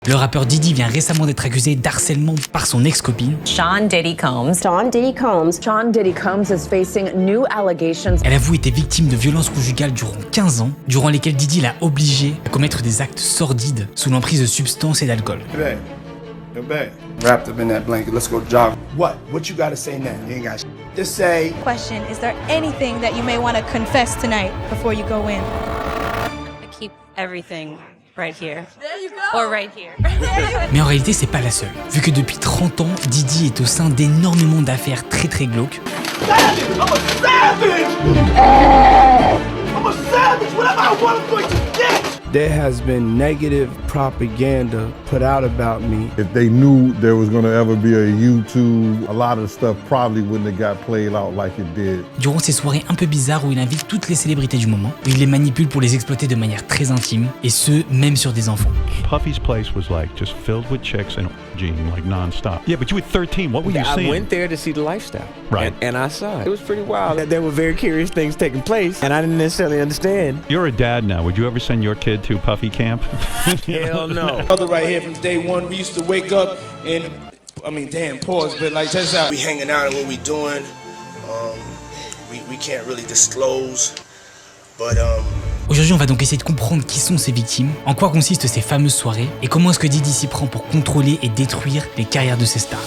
Le rappeur Diddy vient récemment d'être accusé d'harcèlement par son ex-copine. Sean Diddy Combs. Sean Diddy Combs is facing new allegations. Elle avoue être victime de violences conjugales durant 15 ans, durant lesquelles Diddy l'a obligée à commettre des actes sordides sous l'emprise de substances et d'alcool. Hey, wrapped up in that blanket. Let's go jog. What you gotta say now? You ain't got shit to say. Question, is there anything that you may want to confess tonight before you go in? I keep everything right here. There you go. Or right here. Mais en réalité, c'est pas la seule. Vu que depuis 30 ans, Diddy est au sein d'énormément d'affaires très glauques. I'm a savage! Whatever I want, I'm going to get! There has been negative propaganda put out about me. If they knew there was going to ever be a YouTube, a lot of stuff probably wouldn't have got played out like it did. Durant ces soirées un peu bizarres où il invite toutes les célébrités du moment, où il les manipule pour les exploiter de manière très intime, et ce, même sur des enfants. Puffy's place was like just filled with chicks and Gene, like non-stop. Yeah, but you were 13. What were you seeing? I went there to see the lifestyle. Right. And I saw it. It was pretty wild. There were very curious things taking place, and I didn't necessarily understand. You're a dad now. Would you ever send your kid to Puffy camp? Hell no. Brother right here from day one, we used to wake up and, pause, but like just out. We hanging out and what we doing, we can't really disclose, but Aujourd'hui, on va donc essayer de comprendre qui sont ces victimes, en quoi consistent ces fameuses soirées, et comment est-ce que Diddy s'y prend pour contrôler et détruire les carrières de ses stars.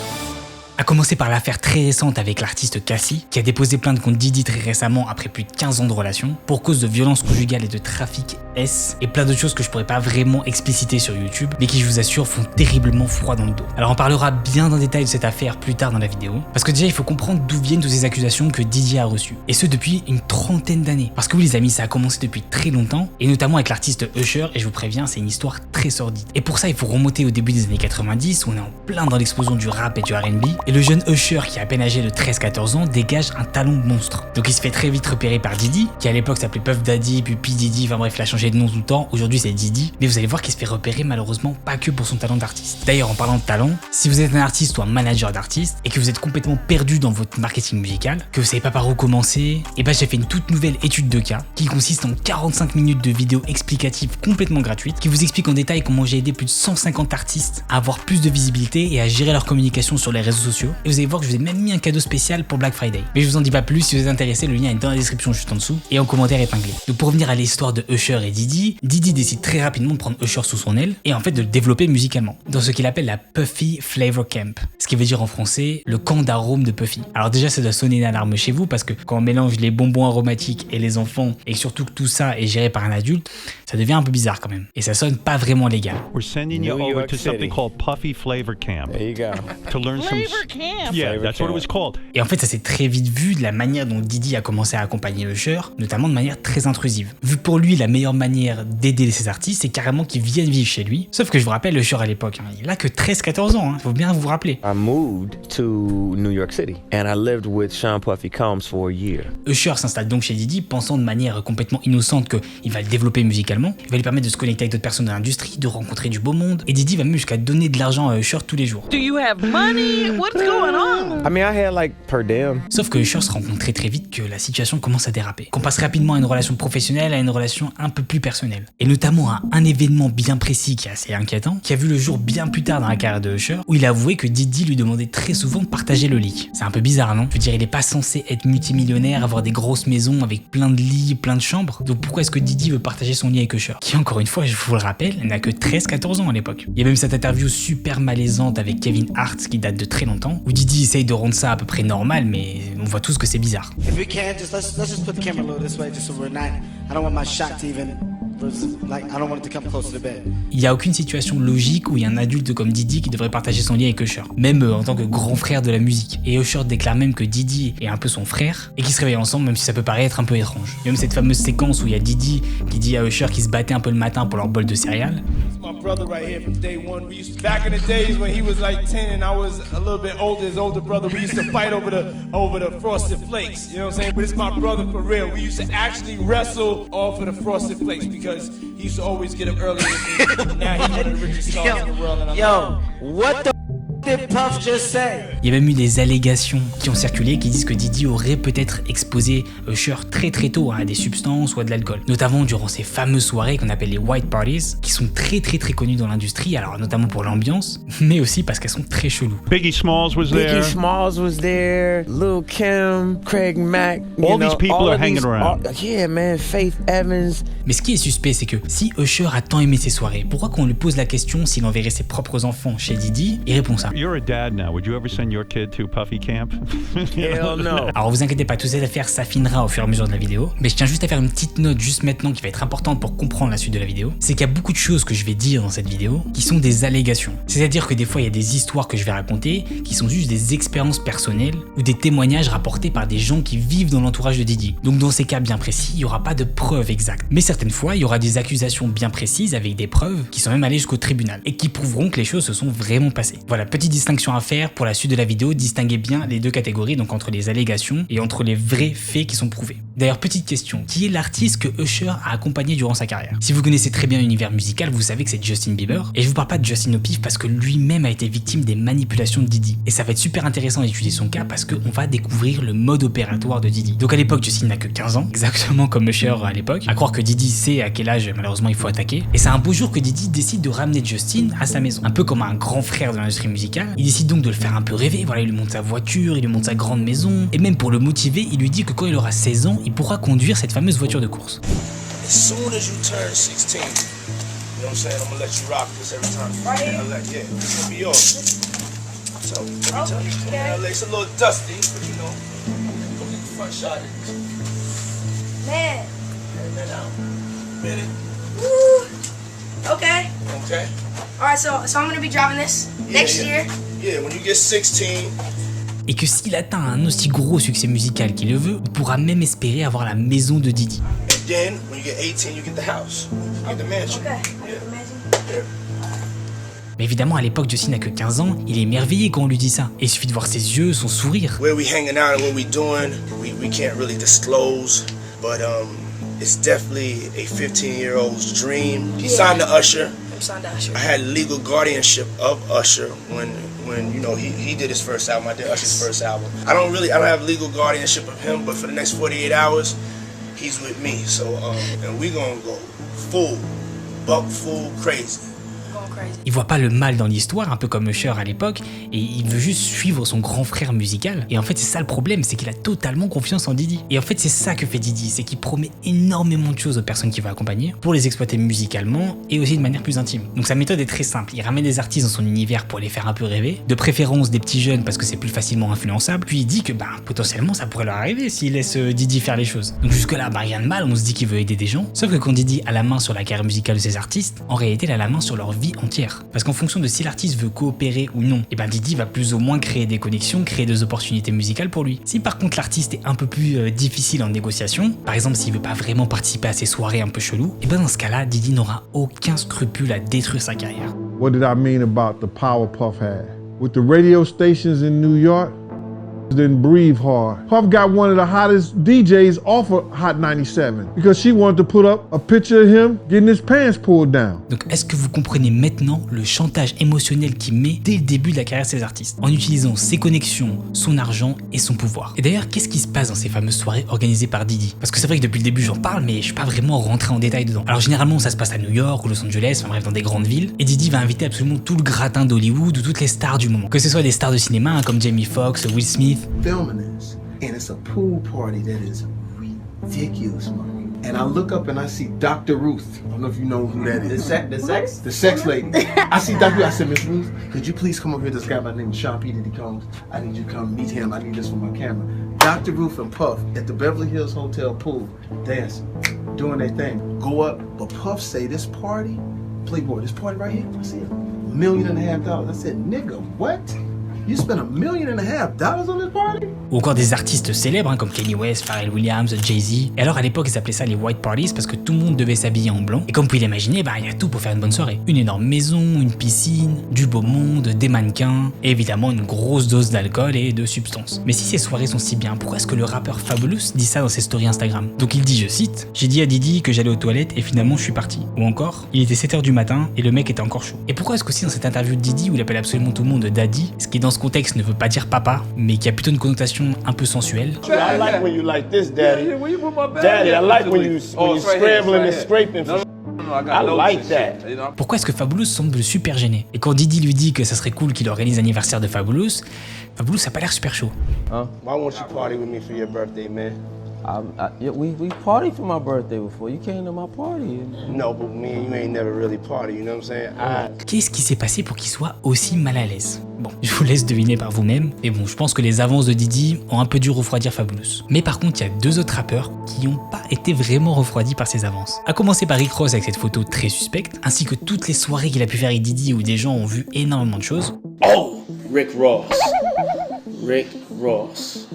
A commencer par l'affaire très récente avec l'artiste Cassie, qui a déposé plainte contre Diddy très récemment après plus de 15 ans de relation, pour cause de violences conjugales et de trafic S, et plein d'autres choses que je pourrais pas vraiment expliciter sur YouTube, mais qui je vous assure font terriblement froid dans le dos. Alors on parlera bien en détail de cette affaire plus tard dans la vidéo, parce que déjà il faut comprendre d'où viennent toutes ces accusations que Diddy a reçues, et ce depuis une trentaine d'années. Parce que oui les amis, ça a commencé depuis très longtemps, et notamment avec l'artiste Usher, et je vous préviens, c'est une histoire très sordide. Et pour ça il faut remonter au début des années 90, où on est en plein dans l'explosion du rap et du R&B, et le jeune Usher, qui est à peine âgé de 13-14 ans, dégage un talent monstre. Donc il se fait très vite repérer par Diddy, qui à l'époque s'appelait Puff Daddy, puis P Diddy, enfin bref, il a changé de nom tout le temps, aujourd'hui c'est Diddy, mais vous allez voir qu'il se fait repérer malheureusement pas que pour son talent d'artiste. D'ailleurs en parlant de talent, si vous êtes un artiste ou un manager d'artiste, et que vous êtes complètement perdu dans votre marketing musical, que vous savez pas par où commencer, et ben j'ai fait une toute nouvelle étude de cas, qui consiste en 45 minutes de vidéos explicatives complètement gratuites, qui vous explique en détail comment j'ai aidé plus de 150 artistes à avoir plus de visibilité et à gérer leur communication sur les réseaux sociaux, et vous allez voir que je vous ai même mis un cadeau spécial pour Black Friday. Mais je vous en dis pas plus, si vous êtes intéressé, le lien est dans la description juste en dessous et en commentaire épinglé. Donc pour revenir à l'histoire de Usher et Diddy, Diddy décide très rapidement de prendre Usher sous son aile et en fait de le développer musicalement dans ce qu'il appelle la Puffy Flavor Camp, ce qui veut dire en français le camp d'arômes de Puffy. Alors déjà ça doit sonner une alarme chez vous parce que quand on mélange les bonbons aromatiques et les enfants et surtout que tout ça est géré par un adulte, ça devient un peu bizarre quand même et ça sonne pas vraiment légal. We're sending you New over York to City. something called Puffy Flavor Camp There you go. to learn Flavor Camp. Yeah, Flavor that's what it was called. Et en fait, ça s'est très vite vu de la manière dont Diddy a commencé à accompagner Usher, notamment de manière très intrusive. Vu que pour lui, la meilleure manière d'aider ses artistes, c'est carrément qu'ils viennent vivre chez lui. Sauf que je vous rappelle, Usher à l'époque, il a que 13-14 ans, faut bien vous rappeler. I moved to New York City, and I lived with Sean Puffy Combs for a year. Usher s'installe donc chez Diddy, pensant de manière complètement innocente qu'il va le développer musicalement, il va lui permettre de se connecter avec d'autres personnes de l'industrie, de rencontrer du beau monde, et Diddy va même jusqu'à donner de l'argent à Usher tous les jours. Do you have money? What's going on? I mean, I had like per diem. Sauf que Usher se rend compte très vite que la situation commence à déraper, qu'on passe rapidement à une relation professionnelle à une relation un peu plus personnelle. Et notamment à un événement bien précis qui est assez inquiétant, qui a vu le jour bien plus tard dans la carrière de Usher, où il a avoué que Diddy lui demandait très souvent de partager le lit. C'est un peu bizarre, non? Je veux dire, il est pas censé être multimillionnaire, avoir des grosses maisons avec plein de lits, plein de chambres. Donc pourquoi est-ce que Diddy veut partager son lit avec Usher, qui encore une fois, je vous le rappelle, n'a que 13-14 ans à l'époque. Il y a même cette interview super malaisante avec Kevin Hart qui date de très longtemps, où Diddy essaye de rendre ça à peu près normal, mais on voit tous que c'est bizarre. If we can, let's just put the camera a little this way, just so we're not. I don't want my shot to even, like, I don't want it to come close to the bed. Il n'y a aucune situation logique où il y a un adulte comme Diddy qui devrait partager son lit avec Usher, même en tant que grand frère de la musique. Et Usher déclare même que Diddy est un peu son frère et qu'ils se réveillent ensemble, même si ça peut paraître un peu étrange. Il y a même cette fameuse séquence où il y a Diddy qui dit à Usher qu'ils se battaient un peu le matin pour leur bol de céréales. my brother right here from day one. We used to, back in the days when he was like 10 and I was a little bit older, his older brother, we used to fight over the Frosted Flakes. You know what I'm saying? But it's my brother for real. We used to actually wrestle off of the Frosted Flakes because he used to always get them early. Now he's one of the richest stars in the world. And I love him. What the did Puff just say? Il y a même eu des allégations qui ont circulé qui disent que Diddy aurait peut-être exposé Usher très très tôt à des substances ou à de l'alcool, notamment durant ces fameuses soirées qu'on appelle les white parties, qui sont très connues dans l'industrie, alors notamment pour l'ambiance, mais aussi parce qu'elles sont très cheloues. Biggie Smalls was there. Biggie Smalls was there. Lil Kim, Craig Mack. All these people are hanging around. Yeah, man. Faith Evans. Mais ce qui est suspect, c'est que si Usher a tant aimé ces soirées, pourquoi quand on lui pose la question s'il enverrait ses propres enfants chez Diddy, il répond ça. You're a dad now. Would you ever send your kid to Puffy camp? Hell no. Alors vous inquiétez pas, toute cette affaire s'affinera au fur et à mesure de la vidéo, mais je tiens juste à faire une petite note juste maintenant qui va être importante pour comprendre la suite de la vidéo. C'est qu'il y a beaucoup de choses que je vais dire dans cette vidéo qui sont des allégations. C'est-à-dire que des fois il y a des histoires que je vais raconter qui sont juste des expériences personnelles ou des témoignages rapportés par des gens qui vivent dans l'entourage de Diddy. Donc dans ces cas bien précis, il n'y aura pas de preuves exactes. Mais certaines fois, il y aura des accusations bien précises avec des preuves qui sont même allées jusqu'au tribunal et qui prouveront que les choses se sont vraiment passées. Voilà, petite distinction à faire pour la suite de la vidéo, distinguez bien les deux catégories, donc entre les allégations et entre les vrais faits qui sont prouvés. D'ailleurs, petite question, qui est l'artiste que Usher a accompagné durant sa carrière? Si vous connaissez très bien l'univers musical, vous savez que c'est Justin Bieber, et je vous parle pas de Justin au pif parce que lui-même a été victime des manipulations de Diddy. Et ça va être super intéressant d'étudier son cas parce qu'on va découvrir le mode opératoire de Diddy. Donc à l'époque, Justin n'a que 15 ans, exactement comme Usher à l'époque, à croire que Diddy sait à quel âge malheureusement il faut attaquer. Et c'est un beau jour que Diddy décide de ramener Justin à sa maison, un peu comme un grand frère de l'industrie musicale. Il décide donc de le faire un peu rêver, voilà, il lui montre sa voiture, il lui montre sa grande maison, et même pour le motiver, il lui dit que quand il aura 16 ans, il pourra conduire cette fameuse voiture de course. As soon as you turn 16, you know what I'm saying? I'm gonna let you rock this every time. Right here? Yeah, this gonna be yours. So every time you come in LA, it's a little dusty, but you know, go get the front shot of this. Man. And then out. Minute. Woo. Okay. Okay. All right, so I'm gonna be driving this next year. Yeah, when you get 16. Et que s'il atteint un aussi gros succès musical qu'il le veut, il pourra même espérer avoir la maison de Diddy. And then when you get 18, you get the house. You get the mansion. Okay. Yeah. Mais évidemment, à l'époque, Justin n'a que 15 ans, il est émerveillé quand on lui dit ça. Et il suffit de voir ses yeux, son sourire. Where we hanging out and what we doing, we can't really disclose, but it's definitely a 15-year-old's dream. He signed to Usher. I'm signed to Usher. I had legal guardianship of Usher when you know he did his first album. I did Usher's first album. I don't have legal guardianship of him, but for the next 48 hours, he's with me. So and we gonna go buck full crazy. Il voit pas le mal dans l'histoire, un peu comme Usher à l'époque, et il veut juste suivre son grand frère musical. Et en fait, c'est ça le problème, c'est qu'il a totalement confiance en Diddy. Et en fait, c'est ça que fait Diddy, c'est qu'il promet énormément de choses aux personnes qu'il va accompagner pour les exploiter musicalement et aussi de manière plus intime. Donc sa méthode est très simple, il ramène des artistes dans son univers pour les faire un peu rêver, de préférence des petits jeunes parce que c'est plus facilement influençable, puis il dit que potentiellement ça pourrait leur arriver s'il laisse Diddy faire les choses. Donc jusque là, rien de mal, on se dit qu'il veut aider des gens, sauf que quand Diddy a la main sur la carrière musicale de ses artistes, en réalité il a la main sur leur vie entière. Parce qu'en fonction de si l'artiste veut coopérer ou non, Diddy va plus ou moins créer des connexions, créer des opportunités musicales pour lui. Si par contre l'artiste est un peu plus difficile en négociation, par exemple s'il veut pas vraiment participer à ces soirées un peu cheloues, dans ce cas-là, Diddy n'aura aucun scrupule à détruire sa carrière. What did I mean about the power Puff had? With the radio stations in New York, didn't breathe hard. Puff got one of the hottest DJs off of Hot 97 because she wanted to put up a picture of him getting his pants pulled down. Donc est-ce que vous comprenez maintenant le chantage émotionnel qu'il met dès le début de la carrière de ces artistes, en utilisant ses connexions, son argent et son pouvoir? Et d'ailleurs, qu'est-ce qui se passe dans ces fameuses soirées organisées par Diddy? Parce que c'est vrai que depuis le début j'en parle, mais je suis pas vraiment rentré en détail dedans. Alors généralement ça se passe à New York ou Los Angeles, enfin bref dans des grandes villes, et Diddy va inviter absolument tout le gratin d'Hollywood ou toutes les stars du moment. Que ce soit des stars de cinéma comme Jamie Foxx, Will Smith. Filming this, and it's a pool party that is ridiculous, man. And I look up and I see Dr. Ruth. I don't know if you know who that is. The sex lady. I see Dr. Ruth. I said, Miss Ruth, could you please come over here? This guy by the name of Sean P. Diddy Combs. I need you to come meet him. I need this for my camera. Dr. Ruth and Puff at the Beverly Hills Hotel pool, dancing, doing their thing. Go up, but Puff say this party, Playboy, this party right here, I see $1.5 million. I said, nigga, what? You spent $1.5 million on this party? Ou encore des artistes célèbres comme Kanye West, Pharrell Williams, Jay-Z. Et alors à l'époque ils appelaient ça les white parties parce que tout le monde devait s'habiller en blanc. Et comme vous pouvez l'imaginer, il y a tout pour faire une bonne soirée. Une énorme maison, une piscine, du beau monde, des mannequins, et évidemment une grosse dose d'alcool et de substances. Mais si ces soirées sont si bien, pourquoi est-ce que le rappeur Fabolous dit ça dans ses stories Instagram? Donc il dit, je cite, j'ai dit à Diddy que j'allais aux toilettes et finalement je suis parti. Ou encore, il était 7h du matin et le mec était encore chaud. Et pourquoi est-ce qu'aussi dans cette interview de Diddy où il appelle absolument tout le monde Daddy, ce qui dans ce contexte ne veut pas dire papa, mais qui a plutôt une connotation un peu sensuelle. I like when you like this, Daddy. Daddy, I like when you scrambling and scraping. I like that. Pourquoi est-ce que Fabolous semble super gêné? Et quand Diddy lui dit que ça serait cool qu'il organise l'anniversaire de Fabolous a pas l'air super chaud. Why won't you party with me for your birthday, man? We partied for my birthday before. You came to my party. No, but me and you ain't never really party, you know what I'm saying? Qu'est-ce qui s'est passé pour qu'il soit aussi mal à l'aise? Bon, je vous laisse deviner par vous-même. Et bon, je pense que les avances de Diddy ont un peu dû refroidir Fabolous. Mais par contre, il y a deux autres rappeurs qui n'ont pas été vraiment refroidis par ces avances. À commencer par Rick Ross avec cette photo très suspecte, ainsi que toutes les soirées qu'il a pu faire avec Diddy où des gens ont vu énormément de choses. Oh, Rick Ross. Rick Ross.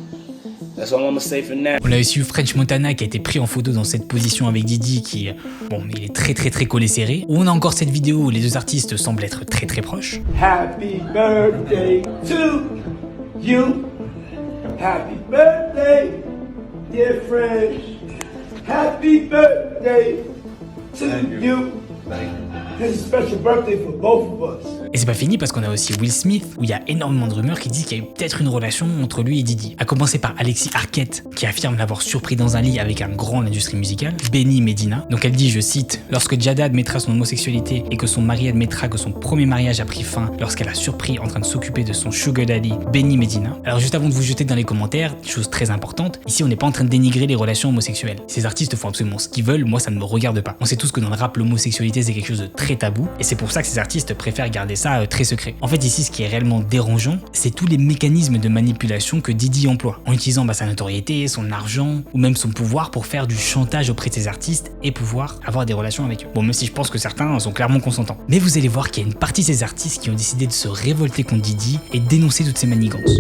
That's all I'm gonna say for now. On a aussi eu French Montana qui a été pris en photo dans cette position avec Diddy qui, bon, il est très collé serré. Ou on a encore cette vidéo où les deux artistes semblent être très proches. Happy birthday to you. Happy birthday, dear French. Happy birthday to you. This is a special birthday for both of us. Et c'est pas fini parce qu'on a aussi Will Smith où il y a énormément de rumeurs qui disent qu'il y a eu peut-être une relation entre lui et Diddy. À commencer par Alexis Arquette qui affirme l'avoir surpris dans un lit avec un grand de l'industrie musicale, Benny Medina. Donc elle dit, je cite, lorsque Jada admettra son homosexualité et que son mari admettra que son premier mariage a pris fin lorsqu'elle a surpris en train de s'occuper de son sugar daddy, Benny Medina. Alors juste avant de vous jeter dans les commentaires, chose très importante, ici on n'est pas en train de dénigrer les relations homosexuelles. Ces artistes font absolument ce qu'ils veulent, moi ça ne me regarde pas. On sait tous que dans le rap l'homosexualité c'est quelque chose de très tabou et c'est pour ça que ces artistes préfèrent garder ça très secret. En fait ici ce qui est réellement dérangeant, c'est tous les mécanismes de manipulation que Diddy emploie, en utilisant sa notoriété, son argent ou même son pouvoir pour faire du chantage auprès de ces artistes et pouvoir avoir des relations avec eux. Bon, même si je pense que certains sont clairement consentants. Mais vous allez voir qu'il y a une partie de ces artistes qui ont décidé de se révolter contre Diddy et dénoncer toutes ces manigances.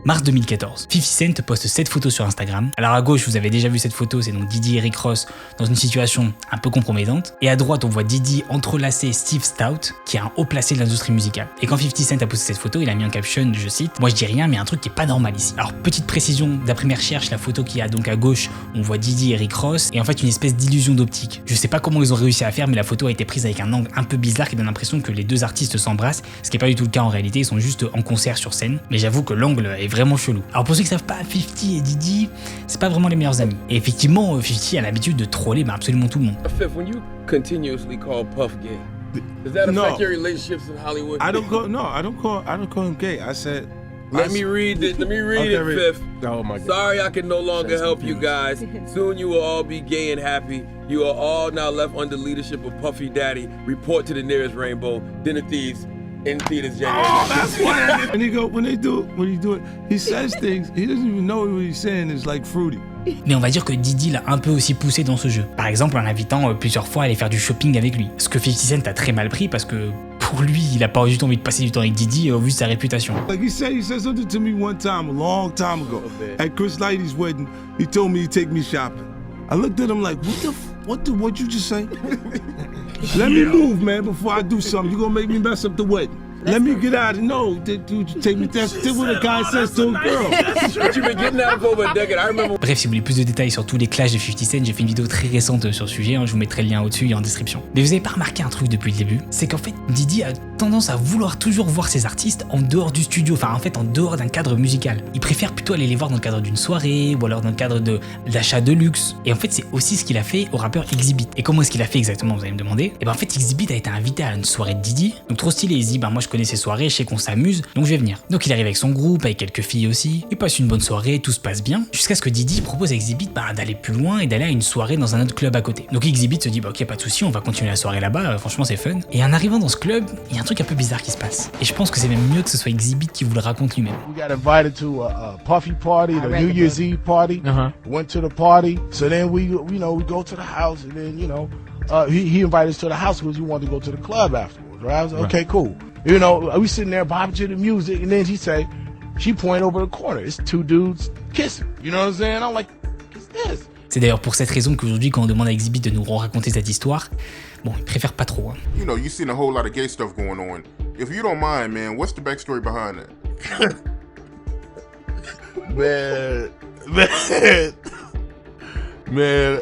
Mars 2014, 50 Cent poste cette photo sur Instagram. Alors à gauche, vous avez déjà vu cette photo, c'est donc Diddy et Rick Ross dans une situation un peu compromettante. Et à droite, on voit Diddy entrelacer Steve Stout, qui est un haut placé de l'industrie musicale. Et quand 50 Cent a posté cette photo, il a mis un caption, je cite, moi je dis rien, mais un truc qui est pas normal ici. Alors petite précision, d'après mes recherches, la photo qui a donc à gauche, on voit Diddy et Rick Ross, et en fait une espèce d'illusion d'optique. Je sais pas comment ils ont réussi à faire, mais la photo a été prise avec un angle un peu bizarre qui donne l'impression que les deux artistes s'embrassent, ce qui est pas du tout le cas en réalité, ils sont juste en concert sur scène. Mais j'avoue que l'angle est vraiment chelou. Alors pour ceux qui savent pas, 50 et Diddy, c'est pas vraiment les meilleurs amis. Et effectivement, 50 a l'habitude de troller absolument tout le monde. Fifth, when you continuously call Puff gay, does that affect your relationships in Hollywood? I don't call him gay. I said, Let me read it, Fifth. Oh my God. Sorry I can no longer help you guys. Soon you will all be gay and happy. You are all now left under leadership of Puffy Daddy. Report to the nearest rainbow. Dinner Thieves. In theaters January. Oh, that's funny. When he do it, he says things, he doesn't even know what he's saying is like fruity. Mais on va dire que Diddy l'a un peu aussi poussé dans ce jeu. Par exemple en l'invitant plusieurs fois à aller faire du shopping avec lui. Ce que 50 Cent a très mal pris parce que pour lui, il a pas du tout envie de passer du temps avec Diddy au vu de sa réputation. Like he said something to me one time, a long time ago. At Chris Lighty's wedding, he told me to take me shopping. I looked at him like, what you just say? Let me move, man, before I do something. You're gonna make me mess up the wedding. Let me get out of no. Take me. That's what a guy says to a girl. Bref, si vous voulez plus de détails sur tous les clashs de 50 Cent, j'ai fait une vidéo très récente sur le sujet, je vous mettrai le lien au-dessus et en description. Mais vous avez pas remarqué un truc depuis le début, c'est qu'en fait Diddy a tendance à vouloir toujours voir ses artistes en dehors du studio, enfin en fait en dehors d'un cadre musical. Il préfère plutôt aller les voir dans le cadre d'une soirée ou alors dans le cadre d'achat de luxe. Et en fait c'est aussi ce qu'il a fait au rappeur Exhibit. Et comment est-ce qu'il a fait exactement, vous allez me demander? Et ben en fait Exhibit a été invité à une soirée de Diddy, donc trop stylé, il se dit moi je connais ces soirées, je sais qu'on s'amuse, donc je vais venir. Donc il arrive avec son groupe, avec quelques filles aussi, il passe une bonne soirée, tout se passe bien, jusqu'à ce que Diddy propose à Exhibit d'aller plus loin et d'aller à une soirée dans un autre club à côté. Donc Exhibit se dit ok pas de souci, on va continuer la soirée là-bas, franchement c'est fun. Et en arrivant dans ce club, il y a un truc un peu bizarre qui se passe. Et je pense que c'est même mieux que ce soit Exhibit qui vous le raconte lui-même. We got invited to a Puffy party, the New Year's Eve party. Went to the party, so then we go to the house, and then he invited us to the house because he wanted to go to the club afterwards. Right? I was like, okay, cool. You know, we sitting there bobbing to the music, and then she point over the corner. It's two dudes kissing. You know what I'm saying? I'm like, what's this? C'est d'ailleurs pour cette raison qu'aujourd'hui, quand on demande à Exhibit de nous raconter cette histoire, bon, il préfère pas trop. Hein. You know, you seen a whole lot of gay stuff going on. If you don't mind, man, what's the backstory behind that? Man,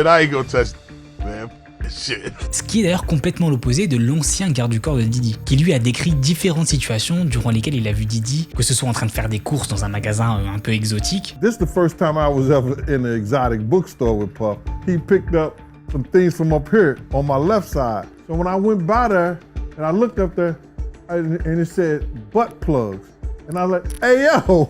I ain't gonna touch man. Shit. Ce qui est d'ailleurs complètement l'opposé de l'ancien garde du corps de Diddy, qui lui a décrit différentes situations durant lesquelles il a vu Diddy, que ce soit en train de faire des courses dans un magasin un peu exotique. This is the first time I was ever in an exotic bookstore with Puff. He picked up some things from up here on my left side. So when I went by there and I looked up there and it said butt plugs. And I was like, hey yo!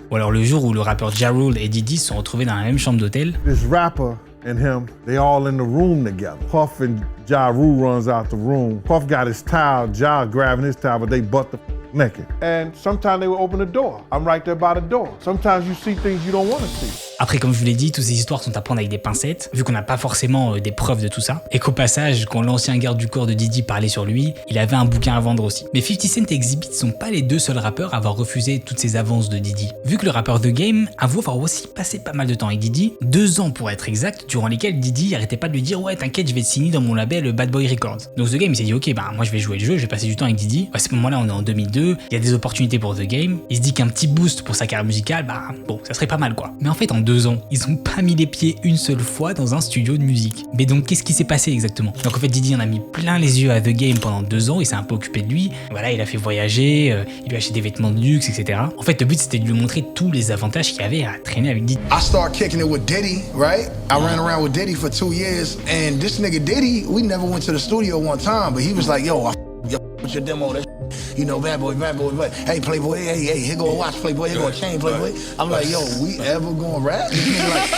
Ou alors le jour où le rappeur Ja Rule et Diddy se sont retrouvés dans la même chambre d'hôtel. This rapper and him, they all in the room together. Puff and Ja Rule runs out the room. Puff got his towel, Ja grabbing his towel, but they butt the naked. And sometimes they would open the door. I'm right there by the door. Sometimes you see things you don't want to see. Après, comme je vous l'ai dit, toutes ces histoires sont à prendre avec des pincettes, vu qu'on n'a pas forcément des preuves de tout ça. Et qu'au passage, quand l'ancien garde du corps de Diddy parlait sur lui, il avait un bouquin à vendre aussi. Mais 50 Cent et Exhibit sont pas les deux seuls rappeurs à avoir refusé toutes ces avances de Diddy. Vu que le rappeur The Game avoue avoir aussi passé pas mal de temps avec Diddy, 2 ans pour être exact, durant lesquels Diddy arrêtait pas de lui dire « Ouais, t'inquiète, je vais te signer dans mon label Bad Boy Records ». Donc The Game il s'est dit « Ok, bah moi je vais jouer le jeu, je vais passer du temps avec Diddy ». À ce moment-là, on est en 2002, il y a des opportunités pour The Game. Il se dit qu'un petit boost pour sa carrière musicale, bah bon, ça serait pas mal quoi. Mais en fait, en 2 ans, ils ont pas mis les pieds une seule fois dans un studio de musique. Mais donc qu'est-ce qui s'est passé exactement? Donc en fait Diddy en a mis plein les yeux à The Game pendant 2 ans, il s'est un peu occupé de lui, voilà, il a fait voyager, il lui a acheté des vêtements de luxe, etc. En fait le but c'était de lui montrer tous les avantages qu'il y avait à traîner avec Diddy. I started kicking it with Diddy, right? I ran around with Diddy for 2 years, and this nigga Diddy, we never went to the studio one time, but he was like, yo, with your demo, that you know, bad boy, but hey, Playboy, hey, here go a watch, Playboy, here go a chain, Playboy. I'm like, yo, we ever gonna rap? Like,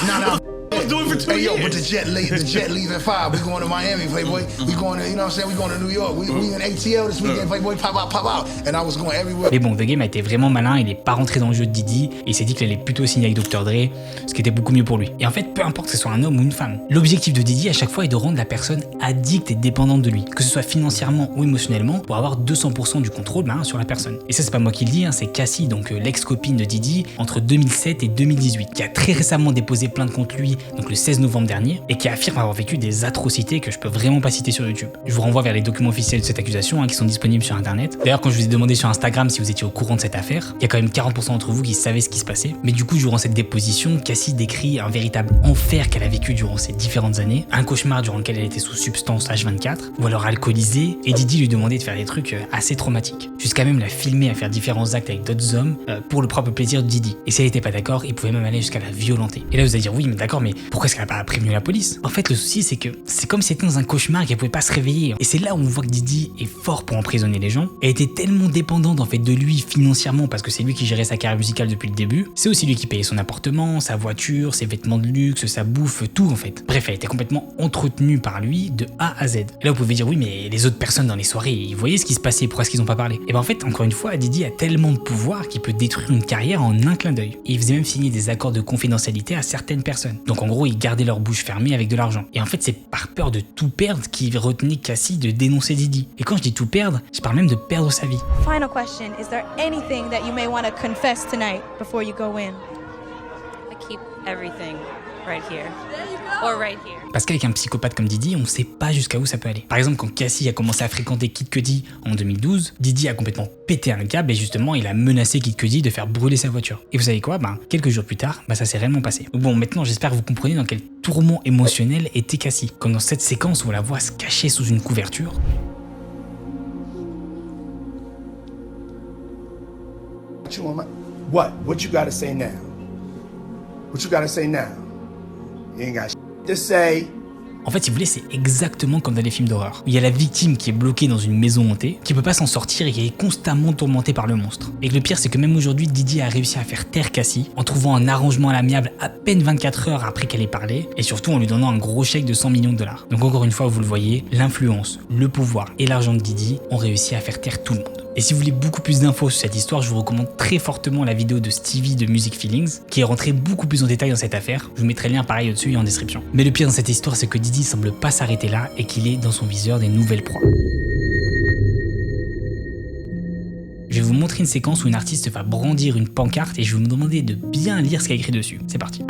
nah. I was doing it for 2 years. Yo, but the jet leaves at 5. We going to Miami, Playboy. We going to, you know what I'm saying? We going to New York. We in ATL this weekend, Playboy. Pop out. And I was going everywhere. Mais bon, The Game a été vraiment malin. Il est pas rentré dans le jeu de Diddy et il s'est dit qu'il allait plutôt signer avec Dr. Dre, ce qui était beaucoup mieux pour lui. Et en fait, peu importe que ce soit un homme ou une femme, l'objectif de Diddy à chaque fois est de rendre la personne addicte et dépendante de lui, que ce soit financièrement ou émotionnellement, pour avoir 200% du contrôle sur la personne. Et ça, c'est pas moi qui le dis, c'est Cassie, donc l'ex-copine de Diddy, entre 2007 et 2018, qui a très récemment déposé plainte contre lui, donc le 16 novembre dernier, et qui affirme avoir vécu des atrocités que je peux vraiment pas citer sur YouTube. Je vous renvoie vers les documents officiels de cette accusation qui sont disponibles sur internet. D'ailleurs, quand je vous ai demandé sur Instagram si vous étiez au courant de cette affaire, il y a quand même 40% d'entre vous qui savaient ce qui se passait. Mais du coup, durant cette déposition, Cassie décrit un véritable enfer qu'elle a vécu durant ces différentes années, un cauchemar durant lequel elle était sous substance H24, ou alors alcoolisée, et Diddy lui demandait de faire des trucs assez traumatiques. Jusqu'à même la filmer à faire différents actes avec d'autres hommes pour le propre plaisir de Diddy. Et si elle était pas d'accord, il pouvait même aller jusqu'à la violenter. Et là, vous allez dire, oui, mais d'accord, mais pourquoi est-ce qu'elle a pas prévenu la police? En fait, le souci, c'est que c'est comme si c'était dans un cauchemar qu'elle pouvait pas se réveiller. Et c'est là où on voit que Diddy est fort pour emprisonner les gens. Elle était tellement dépendante en fait de lui financièrement parce que c'est lui qui gérait sa carrière musicale depuis le début. C'est aussi lui qui payait son appartement, sa voiture, ses vêtements de luxe, sa bouffe, tout en fait. Bref, elle était complètement entretenue par lui de A à Z. Et là, vous pouvez dire, oui, mais les autres personnes dans les soirées, ils voyaient ce qui se passait, pourquoi est-ce qu'ils ont pas parlé? Et ben en fait, encore une fois, Diddy a tellement de pouvoir qu'il peut détruire une carrière en un clin d'œil. Et il faisait même signer des accords de confidentialité à certaines personnes. Donc en gros, il gardait leur bouche fermée avec de l'argent. Et en fait, c'est par peur de tout perdre qu'il retenait Cassie de dénoncer Diddy. Et quand je dis tout perdre, je parle même de perdre sa vie. Final question, is there anything that you may want to confess tonight before you go in? I keep everything right here. Or right here. Parce qu'avec un psychopathe comme Diddy, on sait pas jusqu'à où ça peut aller. Par exemple, quand Cassie a commencé à fréquenter Kid Cudi en 2012, Diddy a complètement pété un câble et justement, il a menacé Kid Cudi de faire brûler sa voiture. Et vous savez quoi? Quelques jours plus tard, ça s'est réellement passé. Donc bon, maintenant, j'espère que vous comprenez dans quel tourment émotionnel était Cassie. Comme dans cette séquence où on la voit se cacher sous une couverture. What you gotta say now? What you gotta say now? You ain't got shit to say. En fait, si vous voulez, c'est exactement comme dans les films d'horreur. Il y a la victime qui est bloquée dans une maison hantée, qui peut pas s'en sortir et qui est constamment tourmentée par le monstre. Et le pire, c'est que même aujourd'hui, Diddy a réussi à faire taire Cassie en trouvant un arrangement à l'amiable à peine 24 heures après qu'elle ait parlé, et surtout en lui donnant un gros chèque de 100 millions de dollars. Donc encore une fois, vous le voyez, l'influence, le pouvoir et l'argent de Diddy ont réussi à faire taire tout le monde. Et si vous voulez beaucoup plus d'infos sur cette histoire, je vous recommande très fortement la vidéo de Stevie de Music Feelings, qui est rentré beaucoup plus en détail dans cette affaire. Je vous mettrai le lien pareil au-dessus et en description. Mais le pire dans cette histoire, c'est que Diddy semble pas s'arrêter là et qu'il est dans son viseur des nouvelles proies. après une séquence où une artiste va brandir une pancarte et je vais vous demander de bien lire ce qu'il y a écrit dessus. C'est parti.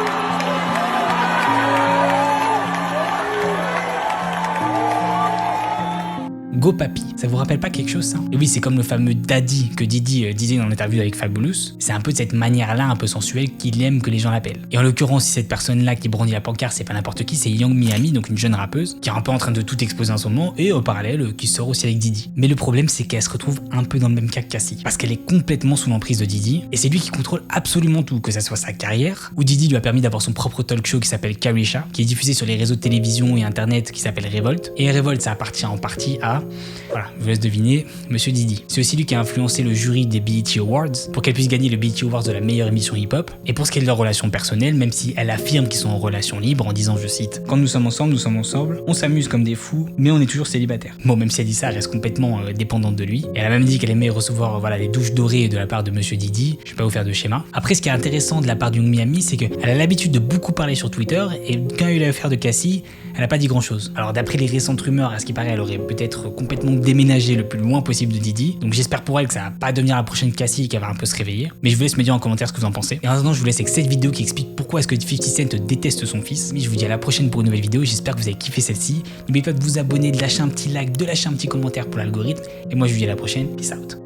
Go Papi, ça vous rappelle pas quelque chose ça? Et oui, c'est comme le fameux Daddy que Diddy disait dans l'interview avec Fabulous. C'est un peu de cette manière-là un peu sensuelle qu'il aime que les gens l'appellent. Et en l'occurrence, si cette personne-là qui brandit la pancarte, c'est pas n'importe qui, c'est Young Miami, donc une jeune rappeuse, qui est un peu en train de tout exploser en ce moment, et au parallèle, qui sort aussi avec Diddy. Mais le problème, c'est qu'elle se retrouve un peu dans le même cas que Cassie, parce qu'elle est complètement sous l'emprise de Diddy, et c'est lui qui contrôle absolument tout, que ça soit sa carrière, où Diddy lui a permis d'avoir son propre talk show qui s'appelle Carisha, qui est diffusé sur les réseaux de télévision et internet, qui s'appelle Revolt. Et Revolt, ça appartient en partie à... Voilà, je vous laisse deviner, Monsieur Diddy. C'est aussi lui qui a influencé le jury des BET Awards pour qu'elle puisse gagner le BET Awards de la meilleure émission hip-hop. Et pour ce qui est de leur relation personnelle, même si elle affirme qu'ils sont en relation libre en disant, je cite, quand nous sommes ensemble, on s'amuse comme des fous, mais on est toujours célibataires. Bon, même si elle dit ça, elle reste complètement dépendante de lui. Et elle a même dit qu'elle aimait recevoir des douches dorées de la part de Monsieur Diddy. Je vais pas vous faire de schéma. Après, ce qui est intéressant de la part du Young Miami, c'est qu'elle a l'habitude de beaucoup parler sur Twitter, et quand il y a eu l'affaire de Cassie, elle a pas dit grand chose. Alors d'après les récentes rumeurs, à ce qui paraît, elle aurait peut-être complètement déménagé le plus loin possible de Diddy. Donc j'espère pour elle que ça va pas devenir la prochaine Cassie et qu'elle va un peu se réveiller. Mais je vous laisse me dire en commentaire ce que vous en pensez. Et en attendant, je vous laisse avec cette vidéo qui explique pourquoi est-ce que 50 Cent déteste son fils. Mais je vous dis à la prochaine pour une nouvelle vidéo. J'espère que vous avez kiffé celle-ci. N'oubliez pas de vous abonner, de lâcher un petit like, de lâcher un petit commentaire pour l'algorithme. Et moi je vous dis à la prochaine. Peace out.